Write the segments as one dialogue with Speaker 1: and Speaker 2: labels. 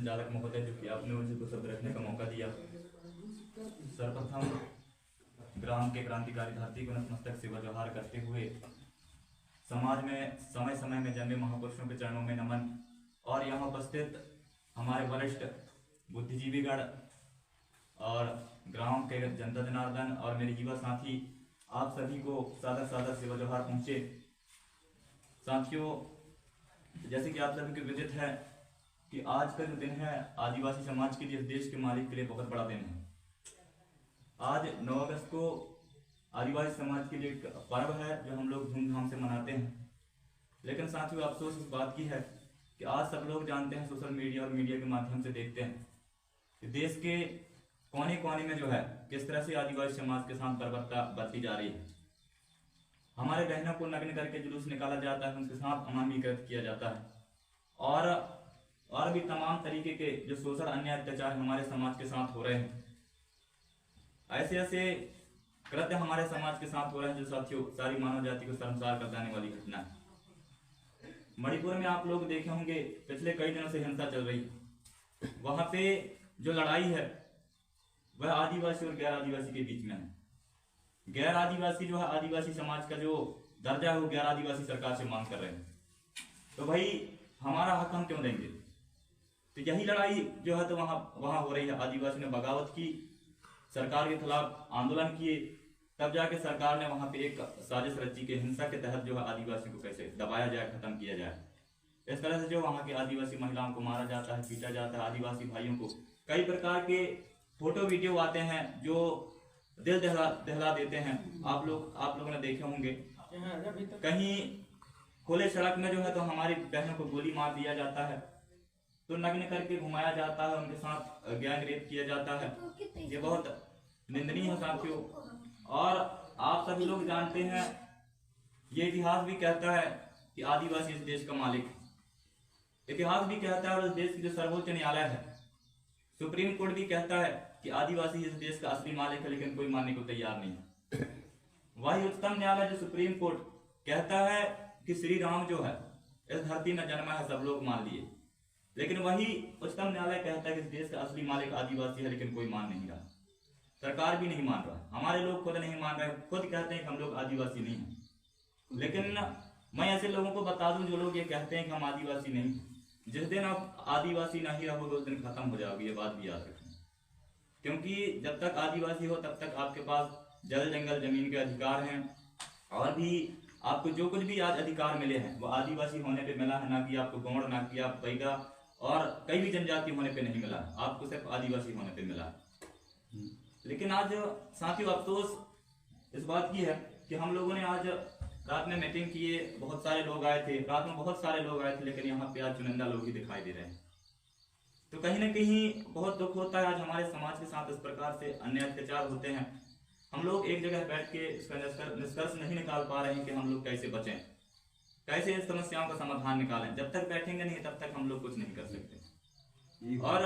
Speaker 1: संचालक महोदय, जो कि आपने मुझे को शब्द रखने का मौका दिया। सर्वप्रथम ग्राम के क्रांतिकारी धरती को नतमस्तक सेवा जोहार करते हुए समाज में समय समय में जन्मे महापुरुषों के चरणों में नमन, और यहाँ उपस्थित हमारे वरिष्ठ बुद्धिजीवीगण और ग्राम के जनता जनार्दन और मेरे युवा साथी, आप सभी को सादर सादर सेवा जोहार पहुँचे। साथियों, जैसे कि आप सभी को विदित है कि आज का जो दिन है आदिवासी समाज के लिए, इस देश के मालिक के लिए बहुत बड़ा दिन है। आज 9 अगस्त को आदिवासी समाज के लिए एक पर्व है जो हम लोग धूमधाम से मनाते हैं। लेकिन साथियों, अफसोस इस बात की है कि आज सब लोग जानते हैं, सोशल मीडिया और मीडिया के माध्यम से देखते हैं कि देश के कोने कोने में जो है किस तरह से आदिवासी समाज के साथ बर्बरता बरती जा रही है। हमारे बहनों को नग्न करके जुलूस निकाला जाता है, उनके साथ अमानवीकृत किया जाता है, और भी तमाम तरीके के जो शोषण अन्य अत्याचार हमारे समाज के साथ हो रहे हैं। ऐसे ऐसे कृत्य हमारे समाज के साथ हो रहे हैं जो साथियों सारी मानव जाति को शर्मसार कर देने वाली घटना है। मणिपुर में आप लोग देखे होंगे, पिछले कई दिनों से हिंसा चल रही। वहां पे जो लड़ाई है वह आदिवासी और गैर आदिवासी के बीच में है। गैर आदिवासी जो है आदिवासी समाज का जो दर्जा है वो गैर आदिवासी सरकार से मांग कर रहे हैं। तो भाई हमारा हक हम क्यों देंगे? तो यही लड़ाई जो है तो वहां हो रही है। आदिवासी ने बगावत की, सरकार के खिलाफ आंदोलन किए, तब जाके सरकार ने वहां पे एक साजिश रची के हिंसा के तहत जो है आदिवासी को कैसे दबाया जाए, खत्म किया जाए। इस तरह से जो वहां की आदिवासी महिलाओं को मारा जाता है, पीटा जाता है, आदिवासी भाइयों को कई प्रकार के फोटो वीडियो आते हैं जो दिल दहला देते हैं। आप लोगों ने देखे होंगे, कहीं खुले सड़क में जो है तो हमारी बहनों को गोली मार दिया जाता है, तो नग्न करके घुमाया जाता है, उनके साथ गैंग रेप किया जाता है। ये बहुत निंदनीय है साथियों। और आप सभी लोग जानते हैं, ये इतिहास भी कहता है कि आदिवासी इस देश का मालिक है। इतिहास भी कहता है और इस देश की जो सर्वोच्च न्यायालय है, सुप्रीम कोर्ट भी कहता है कि आदिवासी इस देश का असली मालिक है, लेकिन कोई मानने को तैयार नहीं है। वही उच्चतम न्यायालय जो सुप्रीम कोर्ट कहता है कि श्री राम जो है इस धरती में जन्मा है, सब लोग मान लिए, लेकिन वही उच्चतम न्यायालय कहता है कि इस देश का असली मालिक आदिवासी है, लेकिन कोई मान नहीं रहा। सरकार भी नहीं मान रहा, हमारे लोग खुद नहीं मान रहे, खुद कहते हैं कि हम लोग आदिवासी नहीं हैं। लेकिन मैं ऐसे लोगों को बता दूं जो लोग ये कहते हैं कि हम आदिवासी नहीं, जिस दिन आप आदिवासी नहीं रहोगे उस दिन खत्म हो जाओगे, ये बात भी याद रखें। क्योंकि जब तक आदिवासी हो तब तक आपके पास जल जंगल जमीन के अधिकार हैं, और भी आपको जो कुछ भी आज अधिकार मिले हैं वो आदिवासी होने पे मिला है, ना कि आपको गौड़, ना कि आप पैगा और कई भी जनजाति होने पे नहीं मिला, आपको सिर्फ आदिवासी होने पे मिला। लेकिन आज साथियों अफसोस इस बात की है कि हम लोगों ने आज रात में मीटिंग किए, बहुत सारे लोग आए थे, रात में बहुत सारे लोग आए थे, लेकिन यहाँ पे आज चुनिंदा लोग ही दिखाई दे रहे हैं। तो कहीं ना कहीं बहुत दुख होता है, आज हमारे समाज के साथ इस प्रकार से अन्य अत्याचार होते हैं। हम लोग एक जगह बैठ के इसका निष्कर्ष नहीं निकाल पा रहे हैं कि हम लोग कैसे बचें, कैसे इस समस्याओं का समाधान निकालें। जब तक बैठेंगे नहीं तब तक हम लोग कुछ नहीं कर सकते। और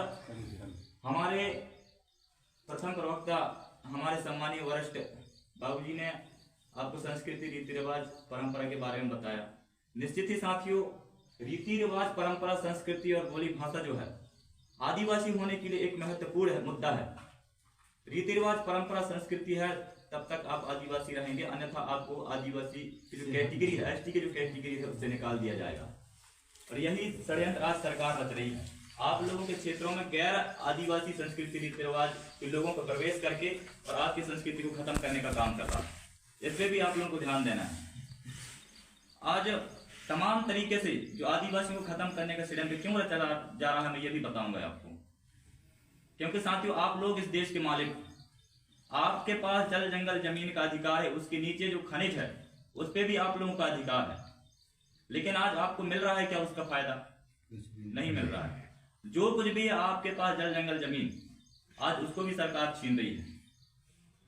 Speaker 1: हमारे प्रथम प्रवक्ता हमारे सम्मानीय वरिष्ठ बाबूजी ने आपको संस्कृति, रीति रिवाज, परंपरा के बारे में बताया। निश्चित ही साथियों, रीति रिवाज, परंपरा, संस्कृति और बोली भाषा जो है आदिवासी होने के लिए एक महत्वपूर्ण मुद्दा है। रीति रिवाज, परंपरा, संस्कृति है तब तक आप आदिवासी रहेंगे, अन्यथा आपको आदिवासी की जो कैटेगरी है, एसटी की जो कैटेगरी है उससे निकाल दिया जाएगा। और यही षड्यंत्र आज सरकार रच रही है, आप लोगों के क्षेत्रों में गैर आदिवासी संस्कृति, रीति रिवाज के लोगों को प्रवेश करके और आपकी संस्कृति को खत्म करने का काम कर रहा है। इस पे भी आप लोगों को ध्यान देना है। आज तमाम तरीके से जो आदिवासियों को खत्म करने का षड्यंत्र क्यों रचा जा रहा है, मैं ये भी बताऊंगा आपको। क्योंकि साथियों आप लोग इस देश के मालिक, आपके पास जल जंगल जमीन का अधिकार है, उसके नीचे जो खनिज है उस पे भी आप लोगों का अधिकार है। लेकिन आज आपको मिल रहा है क्या उसका फायदा? नहीं मिल रहा है। जो कुछ भी है आपके पास जल जंगल जमीन, आज उसको भी सरकार छीन रही है,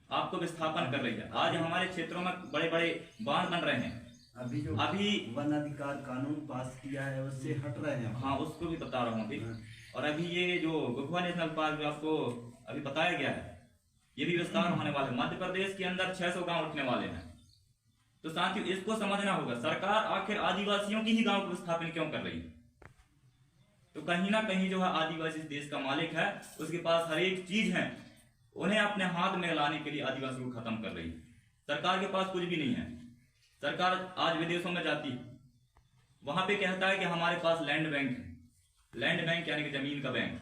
Speaker 1: आपको विस्थापन कर रही है। आज हमारे क्षेत्रों में बड़े बड़े बांध बन रहे हैं। अभी
Speaker 2: वन अधिकार कानून पास किया है उससे हट रहे हैं।
Speaker 1: हाँ, उसको भी बता रहा हूँ अभी। और अभी ये जो गुफा नेशनल पार्क जो आपको अभी बताया गया है, ये भी विस्तार होने वाला है। मध्य प्रदेश के अंदर 600 गांव उठने वाले हैं। तो साथियों इसको समझना होगा, सरकार आखिर आदिवासियों की ही गांव को विस्थापन क्यों कर रही है? तो कहीं ना कहीं जो है आदिवासी इस देश का मालिक है, उसके पास हर एक चीज है, उन्हें अपने हाथ में लाने के लिए आदिवासी को खत्म कर रही है। सरकार के पास कुछ भी नहीं है। सरकार आज विदेशों में जाती है, वहां पे कहता है कि हमारे पास लैंड बैंक है। लैंड बैंक यानी कि जमीन का बैंक,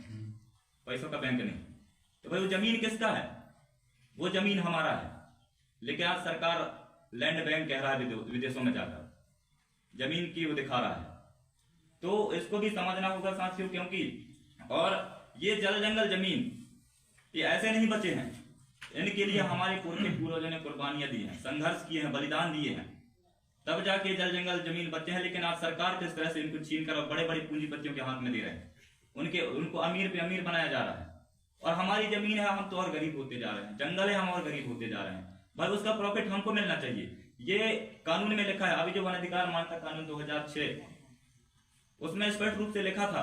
Speaker 1: पैसों का बैंक नहीं। तो भाई वो जमीन किसका है? वो जमीन हमारा है, लेकिन आज सरकार लैंड बैंक कह रहा है विदेशों में जाकर, जमीन की वो दिखा रहा है। तो इसको भी समझना होगा साथियों, क्योंकि और ये जल जंगल जमीन ये ऐसे नहीं बचे हैं, इनके लिए हमारे पूर्वजों ने कुर्बानियां दी हैं, संघर्ष किए हैं, बलिदान दिए हैं, तब जाके जल जंगल जमीन बचे हैं। लेकिन आज सरकार किस तरह से इनको छीन कर बड़े बड़े पूंजीपतियों के हाथ में दे रहे हैं, उनको अमीर पे अमीर बनाया जा रहा है। और हमारी जमीन है, हम तो और गरीब होते जा रहे हैं, जंगल है, हम और गरीब होते जा रहे हैं। भाई उसका प्रॉफिट हमको मिलना चाहिए। ये कानून में लिखा है, अभी जो वन अधिकार मान्यता कानून 2006, उसमें स्पष्ट रूप से लिखा था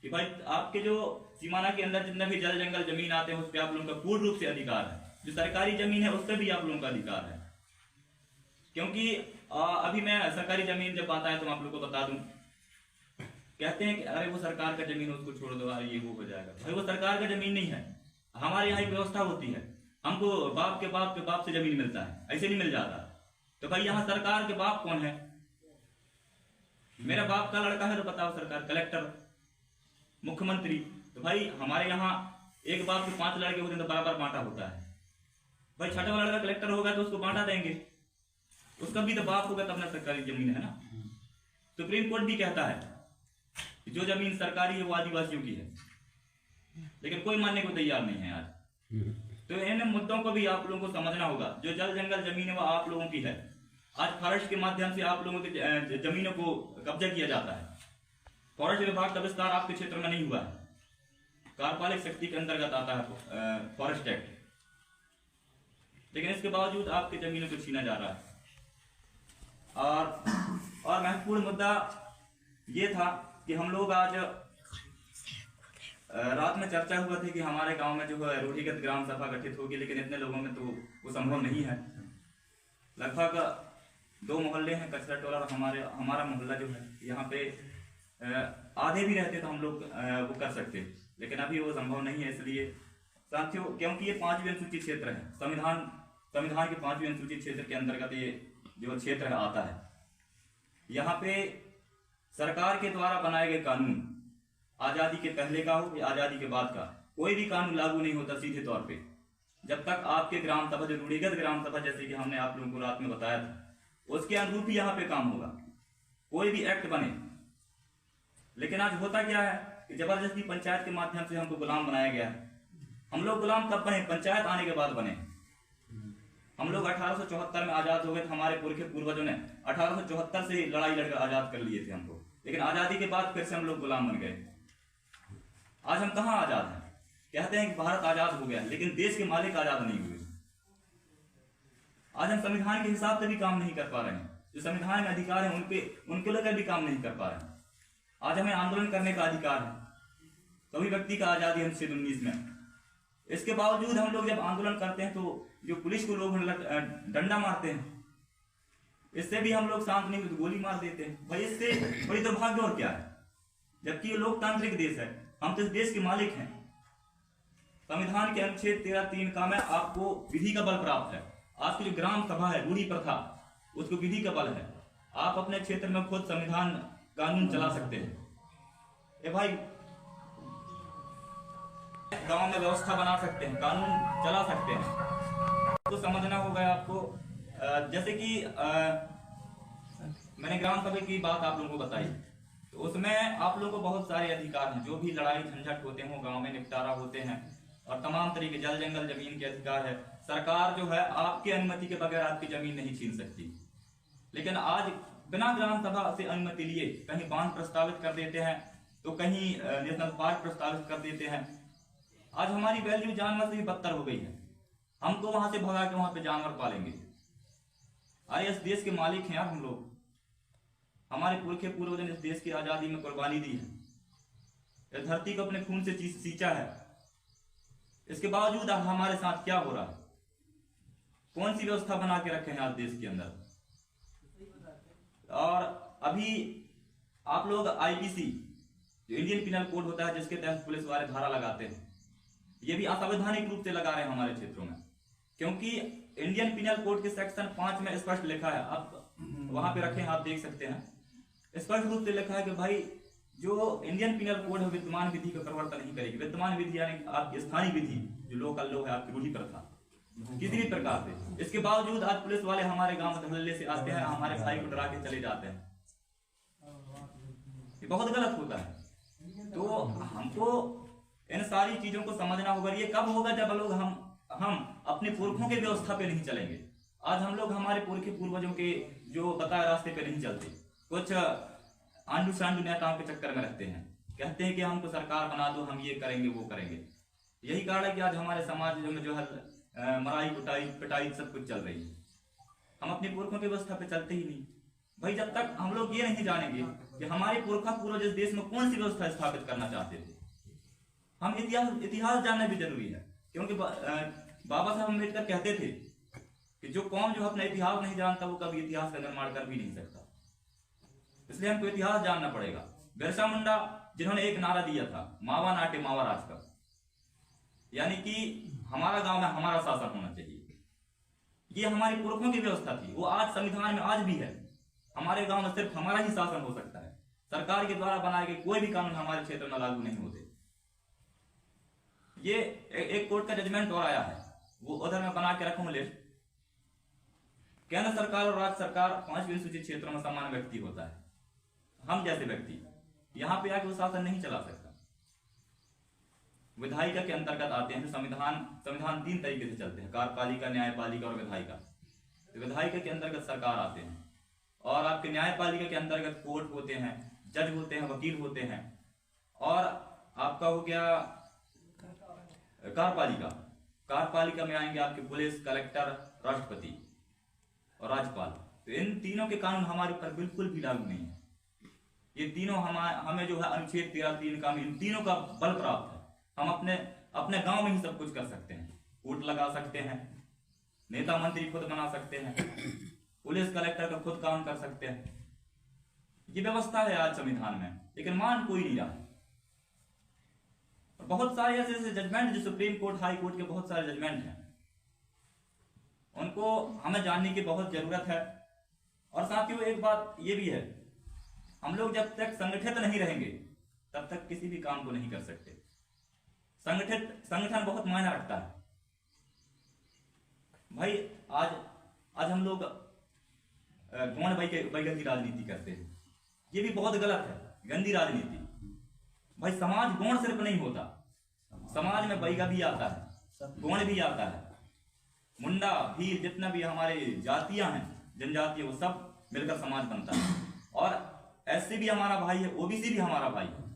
Speaker 1: कि भाई आपके जो सीमाना के अंदर जितने भी जल जंगल जमीन आते हैं उस पर आप लोगों का पूर्ण रूप से अधिकार है। जो सरकारी जमीन है उस पर भी आप लोगों का अधिकार है। क्योंकि अभी मैं सरकारी जमीन जब आता है तो आप लोगों को बता दूं, कहते हैं कि अरे वो सरकार का जमीन है, उसको छोड़ दो, अरे ये वो हो जाएगा। भाई वो सरकार का जमीन नहीं है। हमारे यहाँ एक व्यवस्था होती है, हमको बाप के बाप से जमीन मिलता है, ऐसे नहीं मिल जाता। तो भाई यहाँ सरकार के बाप कौन है? मेरा बाप का लड़का है तो बताओ, सरकार, कलेक्टर, मुख्यमंत्री। तो भाई हमारे यहाँ एक बाप के 5 लड़के होते हैं तो बराबर बांटा होता है। भाई छठा वाला लड़का कलेक्टर होगा तो उसको बांटा देंगे, उसका भी तो बाप होगा, तब ना सरकारी जमीन है ना। सुप्रीम कोर्ट भी कहता है कि जो जमीन सरकारी है वो आदिवासियों की है, लेकिन कोई मानने को तैयार नहीं है आज। तो इन मुद्दों को भी आप लोगों को समझना होगा। जो जल जंगल जमीन है वो आप लोगों की है। आज फॉरेस्ट के माध्यम से आप लोगों की जमीनों को कब्जा किया जाता है। फॉरेस्ट विभाग का विस्तार आपके क्षेत्र में नहीं हुआ है, कार्यपालिक शक्ति के अंतर्गत आता है फॉरेस्ट एक्ट, लेकिन इसके बावजूद आपकी जमीनों को छीना जा रहा है। और महत्वपूर्ण मुद्दा ये था कि हम लोग आज रात में चर्चा हुआ थी कि हमारे गांव में जो है रूढ़िगत ग्राम सभा गठित होगी, लेकिन इतने लोगों में तो वो संभव नहीं है। लगभग 2 मोहल्ले हैं, कचरा टोला और हमारा मोहल्ला जो है, यहाँ पे आधे भी रहते तो हम लोग वो कर सकते, लेकिन अभी वो संभव नहीं है। इसलिए साथियों, क्योंकि ये 5वीं अनुसूचित क्षेत्र है, संविधान के 5वीं अनुसूचित क्षेत्र के अंतर्गत ये जो क्षेत्र आता है, यहाँ पे सरकार के द्वारा बनाए गए कानून, आजादी के पहले का हो या आजादी के बाद का, कोई भी कानून लागू नहीं होता सीधे तौर पे, जब तक आपके ग्राम सभा, जो रूढ़िगत ग्राम सभा जैसे कि हमने आप लोगों को रात में बताया था, उसके अनुरूप ही यहाँ पे काम होगा, कोई भी एक्ट बने। लेकिन आज होता क्या है कि जबरदस्ती पंचायत के माध्यम से हमको गुलाम बनाया गया है। हम लोग गुलाम कब बने? पंचायत आने के बाद बने। हम लोग 1874 में आजाद हो गए, हमारे पूर्वजों ने 1874 से लड़ाई लड़कर आजाद कर लिए थे हमको, लेकिन आजादी के बाद फिर से हम लोग गुलाम बन गए। आज हम कहाँ आजाद हैं? कहते हैं कि भारत आजाद हो गया, लेकिन देश के मालिक आजाद नहीं हुए। आज हम संविधान के हिसाब से भी काम नहीं कर पा रहे हैं, जो संविधान में अधिकार है उनके लेकर भी काम नहीं कर पा रहे हैं। आज हमें आंदोलन करने का अधिकार है, सभी व्यक्ति का आजादी है 19 में। इसके बावजूद हम लोग जब आंदोलन करते हैं तो जो पुलिस को लोग डंडा मारते हैं, इससे भी हम लोग शांत नहीं, तो गोली मार देते हैं। भाई इससे बड़ी दुर्भाग्य और क्या है? जबकि ये लोकतांत्रिक देश है, हम तो इस देश के मालिक हैं। संविधान के अनुच्छेद 13(3) का में आपको विधि का बल प्राप्त है। आपकी जो ग्राम सभा है, रूढ़ी प्रथा, उसको विधि का बल है। आप अपने क्षेत्र में खुद संविधान कानून चला सकते हैं। ए भाई, गांव में व्यवस्था बना सकते हैं, कानून चला सकते हैं। तो समझना होगा आपको। जैसे कि मैंने ग्राम सभा की बात आप लोगों को बताई, तो उसमें आप लोगों को बहुत सारे अधिकार हैं। जो भी लड़ाई झंझट होते हैं वो गांव में निपटारा होते हैं, और तमाम तरीके जल जंगल जमीन के अधिकार है। सरकार जो है आपकी अनुमति के बगैर आपकी जमीन नहीं छीन सकती। लेकिन आज बिना ग्राम सभा से अनुमति लिए कहीं बांध प्रस्तावित कर देते हैं, तो कहीं नेशनल पार्क प्रस्तावित कर देते हैं। आज हमारी वैल्यू जानवर से भी बदतर हो गई है। हम तो वहां से भगा के वहां पे जानवर पालेंगे। अरे इस देश के मालिक हैं यार हम लोग। हमारे पूर्वजों ने इस देश की आजादी में कुर्बानी दी है, इस धरती को अपने खून से सींचा है। इसके बावजूद अब हमारे साथ क्या हो रहा है? कौन सी व्यवस्था बना के रखे हैं आज देश के अंदर? और अभी आप लोग आईपीसी जो इंडियन पिनल कोड होता है जिसके तहत पुलिस वाले धारा लगाते हैं, ये भी असंवैधानिक रूप से लगा रहे हैं हमारे क्षेत्रों में। क्योंकि इंडियन पिनल कोड के सेक्शन 5 में स्पष्ट लिखा है, आप वहां पे रखें, आप देख सकते हैं, स्पष्ट रूप से लिखा है कि भाई जो इंडियन पिनल कोड है विद्यमान विधि का परिवर्तन नहीं करेगी। विद्यमान विधि यानी आपकी स्थानीय विधि, जो लोकल लॉ है, आपकी रूढ़ी प्रथा, किसी भी प्रकार से। इसके बावजूद आज पुलिस वाले हमारे गांव में धड़ल्ले से आते हैं, हमारे भाई को डरा के चले जाते हैं। ये बहुत गलत होता है। तो हमको इन सारी चीजों को समझना होगा। ये कब होगा? जब लोग हम अपने पुरखों के व्यवस्था पे नहीं चलेंगे। आज हम लोग हमारे पुरखे पूर्वजों के जो बताए रास्ते पे नहीं चलते, कुछ आंडू सांडू नेताओं के चक्कर में रहते हैं, कहते हैं कि हमको सरकार बना दो, हम ये करेंगे वो करेंगे। यही कारण है कि आज हमारे समाज में जो है मराई कुटाई पिटाई सब कुछ चल रही है। हम अपने पुरखों की व्यवस्था पे चलते ही नहीं। भाई जब तक हम लोग ये नहीं जानेंगे कि हमारे पुरखा पूर्वज इस देश में कौन सी व्यवस्था स्थापित करना चाहते थे, हम इतिहास जानना भी जरूरी है। क्योंकि बाबा साहब अम्बेडकर कहते थे कि जो कौम जो अपना इतिहास नहीं जानता वो कभी इतिहास का निर्माण कर भी नहीं सकता। इसलिए हमको इतिहास जानना पड़ेगा। बिरसा मुंडा जिन्होंने एक नारा दिया था, मावा नाटे मावा राज का, यानी कि हमारा गांव में हमारा शासन होना चाहिए, ये हमारे पुरखों की व्यवस्था थी। वो आज संविधान में आज भी है। हमारे गांव में सिर्फ हमारा ही शासन हो सकता है। सरकार के द्वारा बनाए गए कोई भी कानून हमारे क्षेत्र में लागू नहीं होते। ये एक कोर्ट का जजमेंट और आया है, वो उधर में बना के रखूं लिस्ट। केंद्र सरकार और राज्य सरकार 5 अनुसूचित क्षेत्रों में समान व्यक्ति होता है। हम जैसे व्यक्ति यहाँ पे आके वो शासन नहीं चला सकता। विधायिका के अंतर्गत आते हैं। संविधान 3 तरीके से चलते हैं, कार्यपालिका, न्यायपालिका और विधायिका। तो विधायिका के अंतर्गत सरकार आते हैं, और आपके न्यायपालिका के अंतर्गत कोर्ट होते हैं, जज होते हैं, वकील होते हैं, और आपका हो गया कार्यपालिका में आएंगे आपके पुलिस, कलेक्टर, राष्ट्रपति और राज्यपाल। तो इन तीनों के कानून हमारे ऊपर बिल्कुल भी लागू नहीं है। ये तीनों हमें जो है अनुच्छेद 13(3) का इन तीनों का बल प्राप्त है। हम अपने गांव में ही सब कुछ कर सकते हैं। कोर्ट लगा सकते हैं, नेता मंत्री खुद बना सकते हैं, पुलिस कलेक्टर का खुद काम कर सकते हैं। ये व्यवस्था है आज संविधान में, लेकिन मान कोई नहीं रहा। बहुत सारे ऐसे जजमेंट जो सुप्रीम कोर्ट, हाई कोर्ट के बहुत सारे जजमेंट हैं, उनको हमें जानने की बहुत जरूरत है। और साथियों एक बात ये भी है, हम लोग जब तक संगठित नहीं रहेंगे तब तक किसी भी काम को नहीं कर सकते। संगठन बहुत मायने रखता है भाई। आज हम लोग गौण बैगन की राजनीति करते हैं, ये भी बहुत गलत है, गंदी राजनीति। भाई समाज गौण सिर्फ नहीं होता, समाज में बैगा भी आता है, गौण भी आता है, मुंडा, भील, जितना भी हमारे जातियां हैं, जनजातीय, वो सब मिलकर समाज बनता है। और एससी भी हमारा भाई है, ओबीसी भी हमारा भाई है।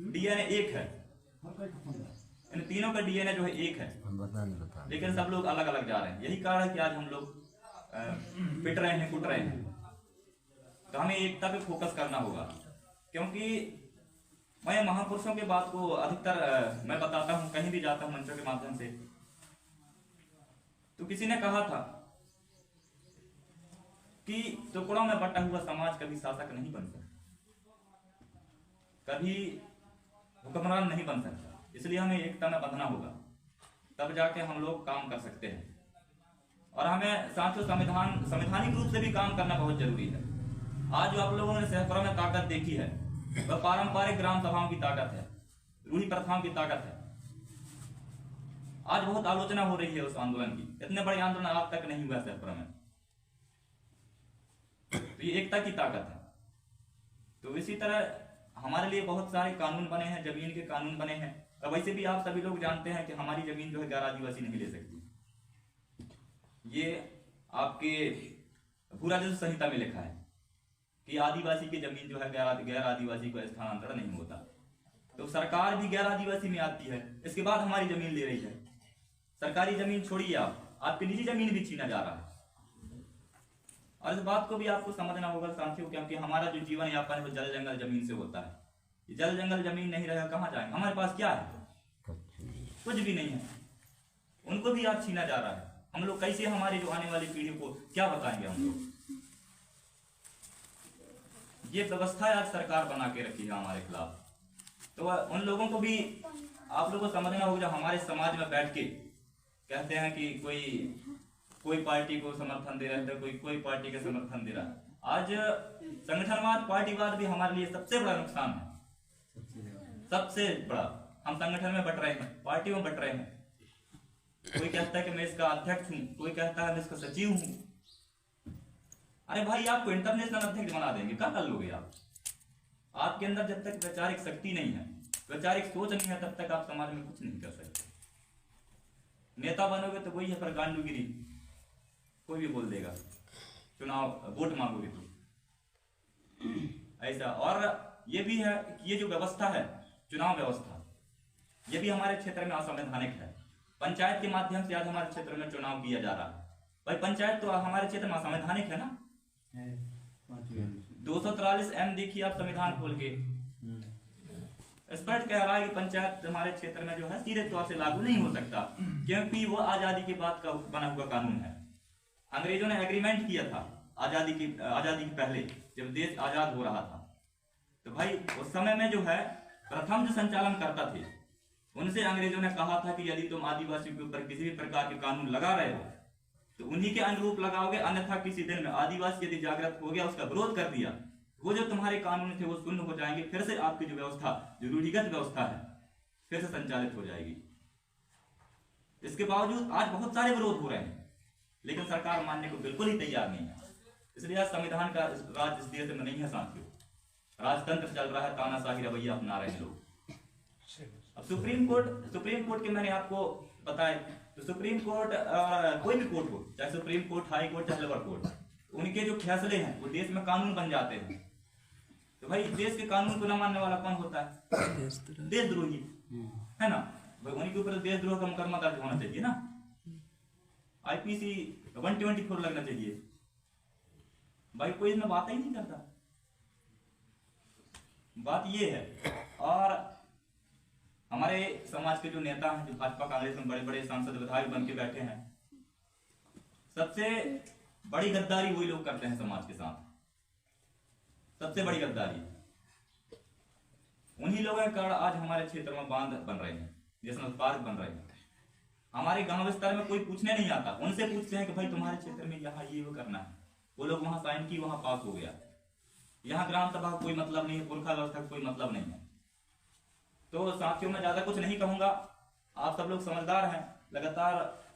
Speaker 1: डीएनए एक है, इन तीनों का डीएनए जो है एक है, लेकिन सब लोग अलग अलग जा रहे हैं। यही कारण है कि आज हम लोग पिट रहे हैं, कुट रहे हैं। तो हमें एकता पे फोकस करना होगा। क्योंकि मैं महापुरुषों की बात को अधिकतर मैं बताता हूँ, कहीं भी जाता हूँ मंचों के माध्यम से। तो किसी ने कहा था कि टुकड़ों में बटा हुआ समाज कभी शासक नहीं बन सकता, कभी हुक्मरान नहीं बन सकता। इसलिए हमें एकता में बंधना होगा, तब जाके हम लोग काम कर सकते हैं। और हमें साथियों संवैधानिक रूप से भी काम करना बहुत जरूरी है। आज जो आप लोगों ने शहरों में ताकत देखी है, वह पारंपरिक ग्राम सभाओं की ताकत है, रूढ़ी प्रथाओं की ताकत है। आज बहुत आलोचना हो रही है उस आंदोलन की। इतने बड़े आंदोलन आज तक नहीं हुआ शहरों में। तो ये एकता की ताकत है। तो इसी तरह हमारे लिए बहुत सारे कानून बने हैं, जमीन के कानून बने हैं। तो वैसे भी आप सभी लोग जानते हैं कि हमारी जमीन जो है गैर आदिवासी नहीं ले सकती। ये आपके भू राजस्व संहिता में लिखा है कि आदिवासी की जमीन जो है गैर आदिवासी को स्थानांतरण नहीं होता। तो सरकार भी गैर आदिवासी में आती है, इसके बाद हमारी जमीन ले रही है। सरकारी जमीन छोड़िए, आपकी निजी जमीन भी छीना जा रहा है। और इस बात को भी आपको समझना होगा साथियों, क्योंकि हमारा जो जीवन यापन है वो जल जंगल जमीन से होता है। जल जंगल जमीन नहीं रहेगा कहाँ जाएंगे? हमारे पास क्या है? कुछ भी नहीं है। उनको भी आज छीना जा रहा है। हम लोग कैसे हमारी जो आने वाली पीढ़ी को क्या बताएंगे? हम लोग ये व्यवस्था आज सरकार बना के रखी है हमारे खिलाफ। तो उन लोगों को भी आप लोगों को समझना होगा, जो हमारे समाज में बैठ के कहते हैं कि कोई पार्टी को समर्थन दे रहा है, कोई पार्टी का समर्थन दे रहा है। आज संगठनवाद, पार्टीवाद भी हमारे लिए सबसे बड़ा नुकसान है, सबसे बड़ा। हम संगठन में बट रहे हैं, पार्टियों में बट रहे हैं। कोई कहता है कि मैं इसका अध्यक्ष हूं, कोई कहता है मैं इसका सचिव हूं। अरे भाई, आपको इंटरनेशनल अध्यक्ष बना देंगे, क्या कर लोगे आप? आपके अंदर जब तक वैचारिक शक्ति नहीं है, वैचारिक सोच नहीं है, तब तक आप समाज में कुछ नहीं कर सकते। नेता बनोगे तो वही है पर गांडूगिरी, कोई भी बोल देगा। चुनाव वोट मांगोगे तो ऐसा। और ये भी है कि ये जो व्यवस्था है, चुनाव व्यवस्था, ये भी हमारे क्षेत्र में असंवैधानिक है। पंचायत के माध्यम से आज हमारे क्षेत्र में चुनाव किया जा रहा है। भाई, पंचायत तो हमारे क्षेत्र में असंवैधानिक है ना। 243M देखिए आप संविधान खोल के, स्पष्ट कह रहा है कि पंचायत हमारे क्षेत्र में जो है सीधे तौर से लागू नहीं हो सकता, क्योंकि वो आजादी के बाद का बना हुआ कानून है। अंग्रेजों ने एग्रीमेंट किया था आजादी के पहले, जब देश आजाद हो रहा था। तो भाई, उस समय में जो है प्रथम जो संचालन करता थे, उनसे अंग्रेजों ने कहा था कि यदि तुम आदिवासियों के ऊपर किसी भी प्रकार के कानून लगा रहे हो तो उन्हीं के अनुरूप लगाओगे, अन्यथा किसी दिन में आदिवासी यदि जागृत हो गया, उसका विरोध कर दिया, वो जो तुम्हारे कानून थे वो शून्य हो जाएंगे, फिर से आपकी जो व्यवस्था, जो रूढ़िगत व्यवस्था है, फिर से संचालित हो जाएगी। इसके बावजूद आज बहुत सारे विरोध हो रहे हैं, लेकिन सरकार मानने को बिल्कुल ही तैयार नहीं है। इसलिए आज संविधान का राज इस देश में नहीं है साथियों, राजतंत्र चल रहा है, तानाशाही रवैया अपना रहे हैं लोग। अब सुप्रीम कोर्ट के मैंने आपको बताया, तो सुप्रीम कोर्ट कोई भी कोर्ट हो, चाहे सुप्रीम कोर्ट, हाई कोर्ट, चाहे लोअर कोर्ट, उनके जो फैसले हैं वो देश में कानून बन जाते हैं। तो भाई, देश के कानून को न मानने वाला कौन होता है? देशद्रोही, है ना। भाई, उन्हीं के ऊपर देशद्रोह का मुकदमा दर्ज होना चाहिए ना, IPC 124 लगना चाहिए। भाई, कोई इसमें बात ही नहीं करता। बात ये है। और हमारे समाज के जो नेता हैं, जो भाजपा कांग्रेस में बड़े बड़े सांसद विधायक बन के बैठे हैं, सबसे बड़ी गद्दारी वही लोग करते हैं समाज के साथ। सबसे बड़ी गद्दारी उन्हीं लोगों के कारण आज हमारे क्षेत्र में बांध बन रहे हैं, नेशनल पार्क बन रहे हैं। हमारे गांव विस्तार में कोई पूछने नहीं आता, उनसे पूछते हैं कि भाई तुम्हारे क्षेत्र में यहाँ ये वो करना है, वो लोग वहां साइन की, वहां पास हो गया। यहाँ ग्राम सभा का कोई मतलब नहीं है, पुरखा व्यवस्था का कोई मतलब नहीं है। तो साथियों, मैं ज्यादा कुछ नहीं कहूंगा, आप सब लोग समझदार हैं, लगातार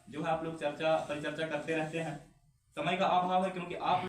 Speaker 1: जो है आप लोग परिचर्चा करते रहते हैं। समय का अभाव है, क्योंकि आप